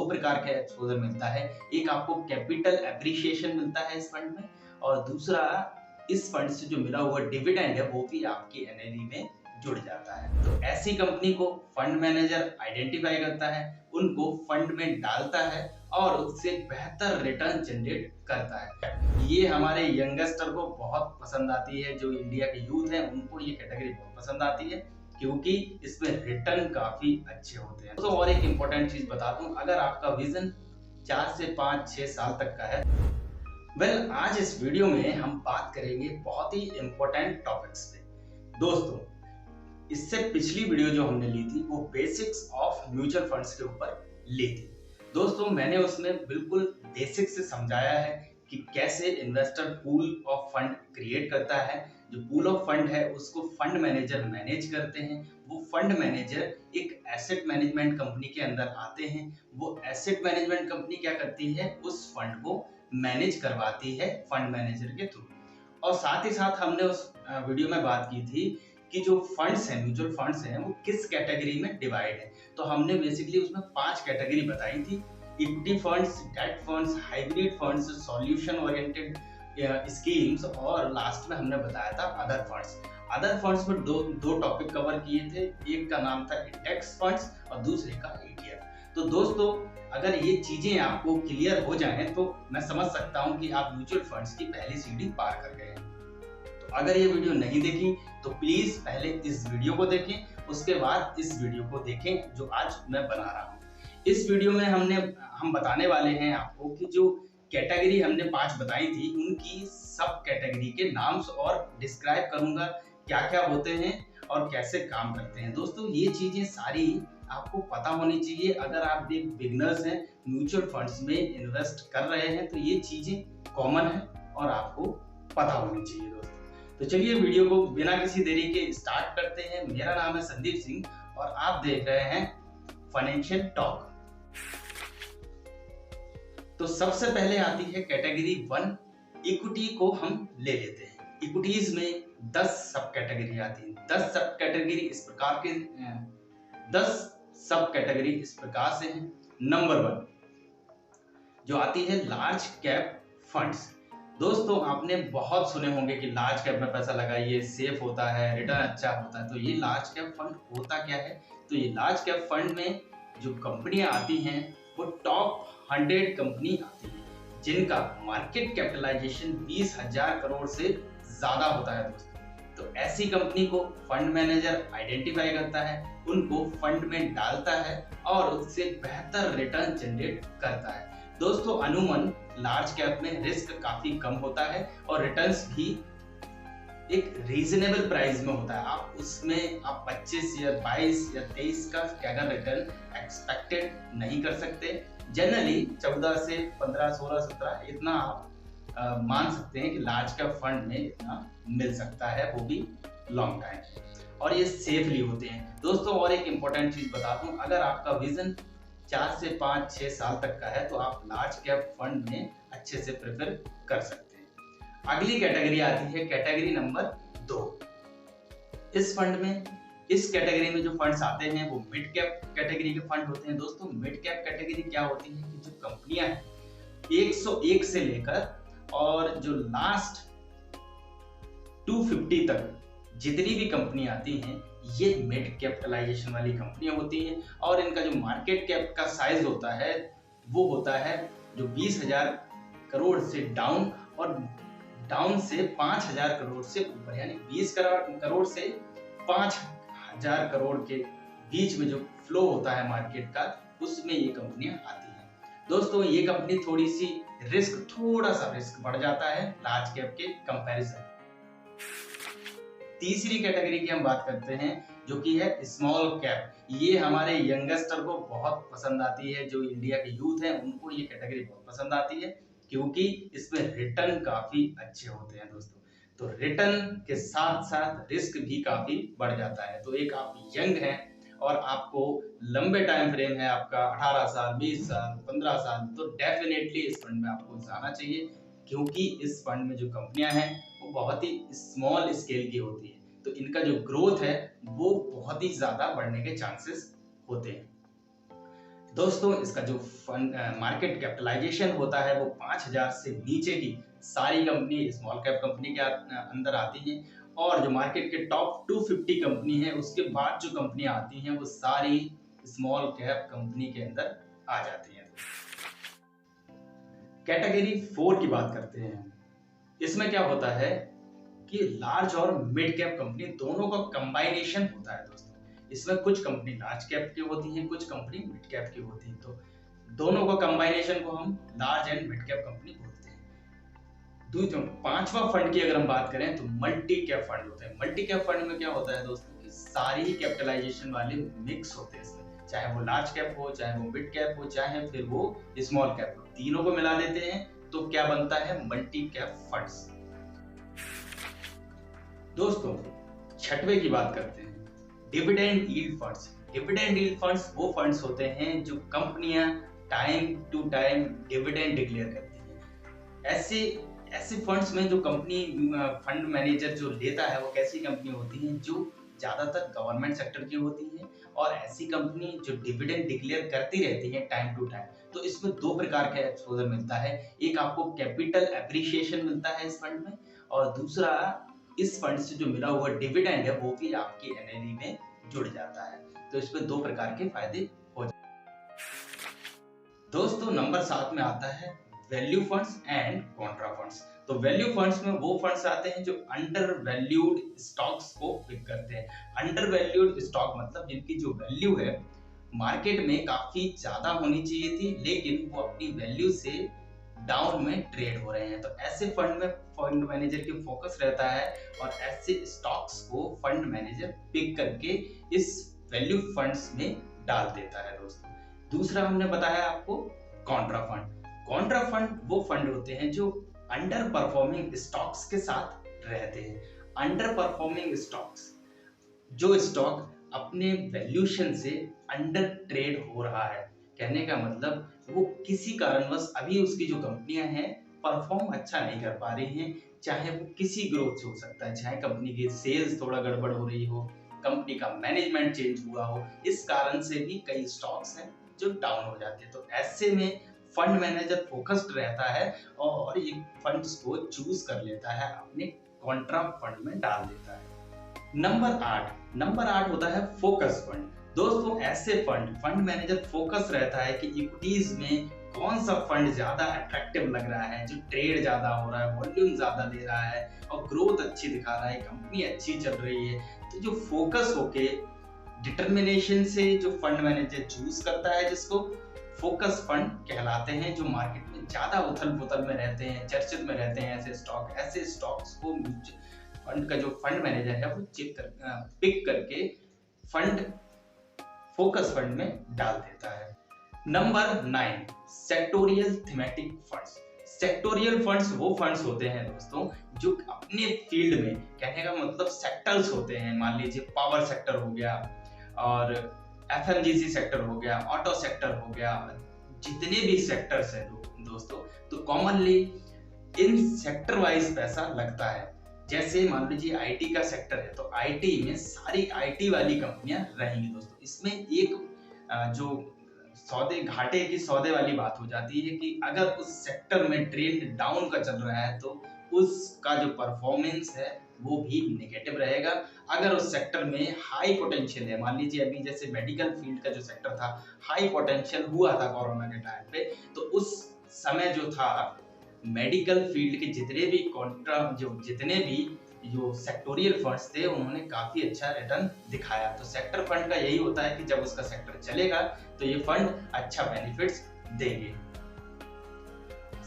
प्रकार का एक्सपोजर मिलता है। एक आपको कैपिटल एप्रिसिएशन मिलता है इस फंड में, और दूसरा इस फंड से जो मिला हुआ डिविडेंड है वो भी आपकी एनएवी में जुड़ जाता है। तो ऐसी कंपनी को फंड मैनेजर आइडेंटिफाई करता है, उनको फंड में डालता है और उससे बेहतर रिटर्न जनरेट करता है। ये हमारे यंगस्टर को बहुत पसंद आती है, जो इंडिया के यूथ है उनको ये कैटेगरी बहुत पसंद आती है क्योंकि इसमें रिटर्न काफी अच्छे होते हैं। तो और एक इम्पोर्टेंट चीज बता दूं, अगर आपका विजन 4 से 5-6 साल तक का है, आज इस वीडियो में हम बात करेंगे बहुत ही इम्पोर्टेंट टॉपिक्स पे। दोस्तों, इससे पिछली वीडियो जो हमने ली थी वो बेसिक्स ऑफ म्यूचुअल फंड्स के ऊपर ली थी। दोस्तों, मैंने उसमें बिल्कुल बेसिक से समझाया है कि कैसे investor pool of fund create करता है। जो पूल ऑफ फंड है उसको फंड मैनेजर मैनेज करते हैं। वो फंड मैनेजर एक एसेट मैनेजमेंट कंपनी के अंदर आते हैं। वो एसेट मैनेजमेंट कंपनी क्या करती है, उस फंड को मैनेज करवाती है फंड मैनेजर के थ्रू। और साथ ही साथ हमने उस वीडियो में बात की थी कि जो फंड्स हैं, म्यूचुअल फंड्स हैं, वो किस कैटेगरी में डिवाइड है। तो हमने बेसिकली उसमें 5 कैटेगरी बताई थी: equity funds, date funds, hybrid funds, solution oriented schemes, और लास्ट में हमने बताया था अदर फंड्स। अदर फंड्स में दो टॉपिक कवर किए थे, एक का नाम था इंडेक्स फंड्स और दूसरे का ETF। तो दोस्तों, अगर ये चीजें आपको क्लियर हो जाएं तो मैं समझ सकता हूं कि आप म्यूचुअल फंड्स की पहली सीढ़ी पार कर गए हैं। तो अगर ये वीडियो नहीं देखी तो प्लीज पहले इस वीडियो को देखें, उसके बाद इस वीडियो को देखें जो आज मैं बना रहा हूँ। इस वीडियो में हम बताने वाले हैं आपको कि जो कैटेगरी हमने 5 बताई थी उनकी सब कैटेगरी के नाम्स, और डिस्क्राइब करूंगा क्या क्या होते हैं और कैसे काम करते हैं। दोस्तों, ये चीजें सारी आपको पता होनी चाहिए। अगर आप भी बिगिनर्स हैं, म्यूचुअल फंड्स में इन्वेस्ट कर रहे हैं, तो ये चीजें कॉमन है और आपको पता होनी चाहिए। दोस्तों, तो चलिए वीडियो को बिना किसी देरी के स्टार्ट करते हैं। मेरा नाम है संदीप सिंह और आप देख रहे हैं फाइनेंशियल टॉक। तो सबसे पहले आती है कैटेगरी 1, इक्विटी को हम ले लेते हैं। इक्विटीज में 10 सब कैटेगरी आती है। 10 सब कैटेगरी इस प्रकार से हैं। नंबर 1 जो आती है लार्ज कैप फंड्स। दोस्तों, आपने बहुत सुने होंगे कि लार्ज कैप में पैसा लगाइए, सेफ होता है, रिटर्न अच्छा होता है। तो ये लार्ज कैप फंड होता क्या है? तो ये लार्ज कैप फंड में जो कंपनियां आती हैं वो टॉप 100 कंपनी आती है जिनका मार्केट कैपिटलाइजेशन 20,000 करोड़ से ज्यादा होता है। दोस्तों, तो ऐसी कंपनी को फंड मैनेजर आइडेंटिफाई करता है, उनको फंड में डालता है और उससे बेहतर रिटर्न जनरेट करता है। दोस्तों, अमूमन लार्ज कैप में रिस्क काफी कम होता है और रिटर्न्स भी एक रीजनेबल प्राइस में होता है। आप उसमें 25 या 22 या 23 का अगर रिटर्न एक्सपेक्टेड नहीं कर सकते। जनरली 14 से 15, 16, 17 इतना आप मान सकते हैं कि लार्ज कैप फंड में इतना मिल सकता है, वो भी लॉन्ग टाइम, और ये सेफली होते हैं। दोस्तों, और एक इम्पोर्टेंट चीज बता दूं, अगर आपका विजन 4 से 5-6 साल तक का है तो आप लार्ज कैप फंड में अच्छे से प्रेफर कर सकते हैं। अगली कैटेगरी आती है कैटेगरी नंबर 2। इस कैटेगरी में जो फंड्स आते हैं वो मिड कैप कैटेगरी के फंड होते हैं। दोस्तों, मिड कैप कैटेगरी क्या होती है कि जो कंपनियां हैं 101 से लेकर और जो लास्ट 250 तक जितनी भी कंपनी आती हैं ये मिड कैपिटलाइजेशन वाली कंपनियां होती हैं, और इनका जो मार्केट कैप का साइज होता है वो होता है जो 20,000 करोड़ से डाउन, और डाउन से 5,000 करोड़ से ऊपर, यानी 20 करोड़ से 5,000 करोड़ के बीच में जो फ्लो होता है मार्केट का, उसमें ये कंपनियां आती हैं। दोस्तों, ये कंपनी थोड़ा सा रिस्क बढ़ जाता है लार्ज कैप के कंपैरिजन। तीसरी कैटेगरी की हम बात करते हैं जो कि है स्मॉल कैप। ये हमारे यंगस्टर को बहुत पसंद आती है, जो इंडिया के यूथ हैं उनको ये कैटेगरी बहुत पसंद आती है क्योंकि इसमें रिटर्न काफी अच्छे होते हैं। दोस्तों, तो रिटर्न के साथ साथ रिस्क भी काफी बढ़ जाता है। तो एक आप यंग हैं और आपको लंबे टाइम फ्रेम है, आपका 18 साल, 20 साल, 15 साल, तो डेफिनेटली इस फंड में आपको जाना चाहिए क्योंकि इस फंड में जो कंपनियां हैं वो बहुत ही स्मॉल स्केल की होती है, तो इनका जो ग्रोथ है वो बहुत ही ज्यादा बढ़ने के चांसेस होते हैं। दोस्तों इसका जो फंड मार्केट कैपिटलाइजेशन होता है वो 5000 से नीचे की सारी कंपनी स्मॉल कैप कंपनी के अंदर आती हैं, और जो मार्केट के टॉप 250 कंपनी है उसके बाद जो कंपनियां आती हैं वो सारी स्मॉल कैप कंपनी के अंदर आ जाती हैं। कैटेगरी 4 की बात करते हैं। इसमें क्या होता है कि लार्ज और मिड कैप कंपनी दोनों का कंबाइनेशन होता है दोस्तों। इसमें कुछ कंपनी लार्ज कैप की होती हैं, कुछ कंपनी मिड कैप की होती हैं, तो दोनों का कंबाइनेशन को हम large and mid cap company बोलते हैं। पांचवा फंड की अगर हम बात करें तो मल्टी कैप फंड होते हैं। मल्टी कैप फंड में क्या होता है दोस्तों कि सारी कैपिटलाइजेशन वाले मिक्स होते हैं इसमें, चाहे वो लार्ज कैप हो, चाहे वो मिड कैप हो, चाहे फिर वो स्मॉल कैप हो, तीनों को मिला देते हैं तो क्या बनता है मल्टी कैप फंड्स। दोस्तों छठवें की बात करते हैं, dividend yield funds. Dividend yield funds वो फंड्स होते हैं जो कंपनियां time to time dividend declare करती हैं। ऐसे फंड्स में जो कंपनी फंड मैनेजर जो लेता है वो कैसी कंपनी होती हैं जो ज्यादातर गवर्नमेंट सेक्टर की होती हैं, और ऐसी कंपनी जो डिविडेंड डिक्लेयर करती रहती है टाइम टू टाइम। तो इसमें दो प्रकार का एक्सपोजर मिलता है, एक आपको कैपिटल एप्रिसिएशन मिलता है इस फंड में, और दूसरा इस फंड से जो मिला हुआ डिविडेंड है वो भी आपकी एनएलई में जुड़ जाता है। तो इसमें दो प्रकार के फायदे हो जाते हैं। दोस्तों नंबर 7 में आता है value funds and Contra funds. तो वैल्यू फंड्स में वो फंड्स आते हैं जो अंडर वैल्यूड स्टॉक्स को पिक करते हैं। अंडर वैल्यूड स्टॉक मतलब जिनकी जो वैल्यू है मार्केट में काफी ज्यादा होनी चाहिए थी, लेकिन वो अपनी वैल्यू से डाउन में ट्रेड हो रहे हैं। तो ऐसे फंड में फंड मैनेजर की फोकस रहता है और ऐसे स्टॉक्स को फंड मैनेजर पिक करके इस वैल्यू फंड्स में डाल देता है दोस्तों। दूसरा हमने बताया आपको कॉन्ट्रा फंड। कॉन्ट्रा फंड वो फंड होते हैं जो अंडर परफॉर्मिंग स्टॉक्स के साथ रहते हैं। अंडर परफॉर्मिंग स्टॉक्स, जो स्टॉक अपने वैल्यूएशन से अंडर ट्रेड हो रहा है, कहने का मतलब वो किसी कारणवश अभी उसकी जो कंपनियां हैं परफॉर्म अच्छा नहीं कर पा रही हैं, चाहे वो किसी ग्रोथ से हो सकता है, चाहे कंपनी की सेल्स थोड़ा गड़बड़ हो रही हो, कंपनी का मैनेजमेंट चेंज हुआ हो, इस कारण से भी कई स्टॉक्स हैं जो डाउन हो जाते हैं। तो ऐसे में फंड मैनेजर फोकस्ड रहता है और ये फंड्स को चूज कर लेता है, अपने कॉन्ट्रा फंड में डाल देता है। नंबर 8 होता है फोकस फंड। दोस्तों ऐसे फंड मैनेजर फोकस रहता है कि इक्विटीज में कौन सा फंड ज्यादा अट्रैक्टिव लग रहा है, जो ट्रेड ज्यादा हो रहा है, वॉल्यूम ज्यादा दे रहा है और ग्रोथ अच्छी दिखा रहा है, कंपनी अच्छी चल रही है। तो जो फोकस होके डिटर्मिनेशन से जो फंड मैनेजर चूज करता है, जिसको फोकस फंड कहलाते हैं, जो मार्केट में ज्यादा उथल पुथल में रहते हैं, चर्चित में रहते हैं ऐसे स्टॉक्स को फंड का जो फंड मैनेजर है वो पिक करके फंड फोकस फंड में डाल देता है। Number 9 sectoral thematic funds. Sectoral funds वो फंड्स होते हैं दोस्तों जो अपने फील्ड में, कहने का मतलब सेक्टर्स होते हैं, मान लीजिए पावर सेक्टर हो गया और एफएमजीसी सेक्टर हो गया, ऑटो सेक्टर हो गया, जितने भी सेक्टर्स हैं दोस्तों, तो कॉमनली इन सेक्टर वाइज पैसा लगता है। जैसे मान लीजिए आईटी का सेक्टर है तो आईटी में सारी आईटी वाली कंपनियां रहेंगी दोस्तों। इसमें एक जो घाटे की सौदे वाली बात हो जाती है कि अगर उस सेक्टर में ट्रेंड डाउन का चल रहा है तो उसका जो परफॉर्मेंस है वो भी नेगेटिव रहेगा। अगर उस सेक्टर में हाई पोटेंशियल है, मान लीजिए अभी जैसे मेडिकल फील्ड का जो सेक्टर था हाई पोटेंशियल हुआ था कोरोना के टाइम पे, तो उस समय जो था मेडिकल फील्ड के जितने भी जो सेक्टोरियल फंड्स थे उन्होंने काफी अच्छा रिटर्न दिखाया। तो सेक्टर फंड का यही होता है कि जब उसका सेक्टर चलेगा तो ये फंड अच्छा बेनिफिट्स देंगे।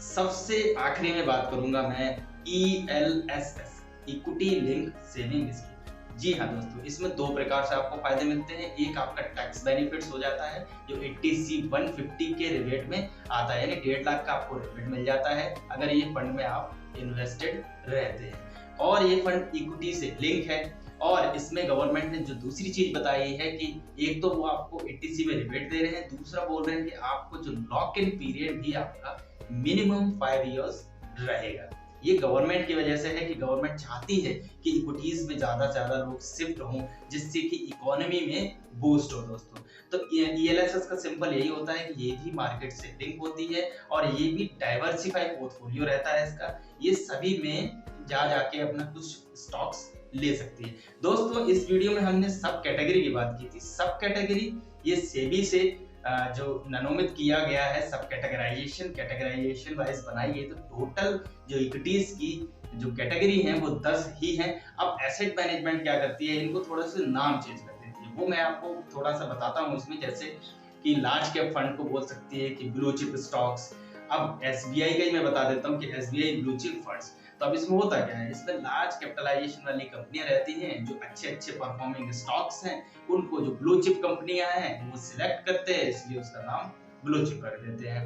सबसे आखिरी में बात करूंगा मैं ELSS, equity link saving scheme. जी हाँ दोस्तों, इसमें दो प्रकार से आपको फायदे मिलते हैं। एक आपका टैक्स बेनिफिट्स हो जाता है जो 80C 150 के रिबेट में आता है, यानी 1.5 लाख का आपको रिबेट मिल जाता है अगर ये फंड में आप इन्वेस्टेड रहते हैं। और ये फंड इक्विटी से लिंक है, और इसमें गवर्नमेंट ने जो दूसरी चीज बताई है कि एक तो वो आपको 80C में रिबेट दे रहे हैं, दूसरा बोल रहे हैं कि आपको जो लॉक इन पीरियड भी आपका मिनिमम 5 इयर्स रहेगा। ये गवर्नमेंट की वजह से है कि गवर्नमेंट चाहती है कि इक्विटीज में ज्यादा से ज्यादा लोग शिफ्ट हों, जिससे कि इकोनॉमी में बूस्ट हो दोस्तों। तो ईएलएसएस का सिंपल यही होता है कि ये भी मार्केट से लिंक होती है और ये भी डाइवर्सिफाई पोर्टफोलियो रहता है इसका, ये सभी में जा जाके अपना कुछ स्टॉक्स ले सकती है। दोस्तों इस वीडियो में हमने सब कैटेगरी की बात की थी। सब कैटेगरी ये सेबी से जो नामित किया गया है, सब कैटेगराइजेशन वाइज बनाई गई, तो टोटल जो इक्विटीज की जो कैटेगरी है वो 10 ही है। अब एसेट मैनेजमेंट क्या करती है, इनको थोड़ा सा नाम चेंज कर देती है, वो मैं आपको थोड़ा सा बताता हूँ इसमें। जैसे कि लार्ज कैप फंड को बोल सकती है कि ब्लू चिप स्टॉक्स। अब एसबीआई का ही मैं बता देता हूँ कि एसबीआई ब्लू चिप फंड्स। तो अब इसमें होता क्या है, इसमें लार्ज कैपिटलाइजेशन वाली कंपनियां रहती हैं, जो अच्छे परफॉर्मिंग स्टॉक्स हैं, उनको जो ब्लू चिप कंपनियां हैं वो सिलेक्ट करते हैं, इसलिए उसका नाम ब्लू चिप कर देते हैं।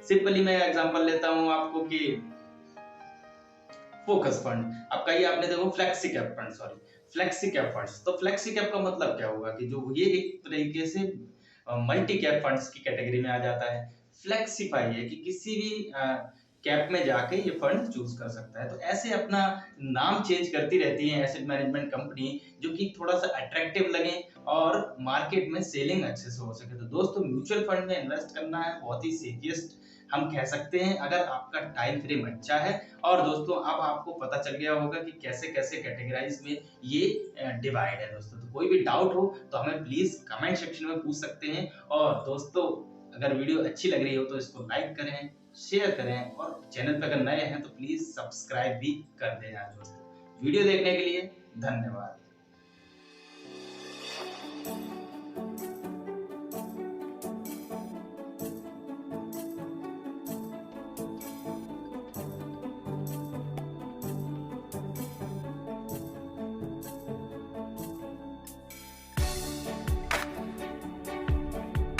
सिंपली मैं एग्जांपल लेता हूं आपको कि फोकस फंड। अब कहीं आपने देखो फ्लेक्सी कैप फंड्स। तो फ्लेक्सी कैप का मतलब क्या हुआ कि जो ये एक तरीके से मल्टी कैप फंड्स की कैटेगरी में आ जाता है। फ्लेक्सीफाई है कि किसी भी कैप में जाके ये फंड चूज कर सकता है। तो ऐसे अपना नाम चेंज करती रहती है एसेट मैनेजमेंट कंपनी, जो कि थोड़ा सा अट्रैक्टिव लगे और मार्केट में सेलिंग अच्छे से हो सके। तो दोस्तों म्यूचुअल फंड में इन्वेस्ट करना है बहुत ही सेफेस्ट हम कह सकते हैं, अगर आपका टाइम फ्रेम अच्छा है। और दोस्तों अब आपको पता चल गया होगा कि कैसे कैसे कैटेगराइज में ये डिवाइड है दोस्तों। तो कोई भी डाउट हो तो हमें प्लीज कमेंट सेक्शन में पूछ सकते हैं। और दोस्तों अगर वीडियो अच्छी लग रही हो तो इसको लाइक करें, शेयर करें, और चैनल पर अगर नए हैं तो प्लीज सब्सक्राइब भी कर देना दोस्तों। वीडियो देखने के लिए धन्यवाद।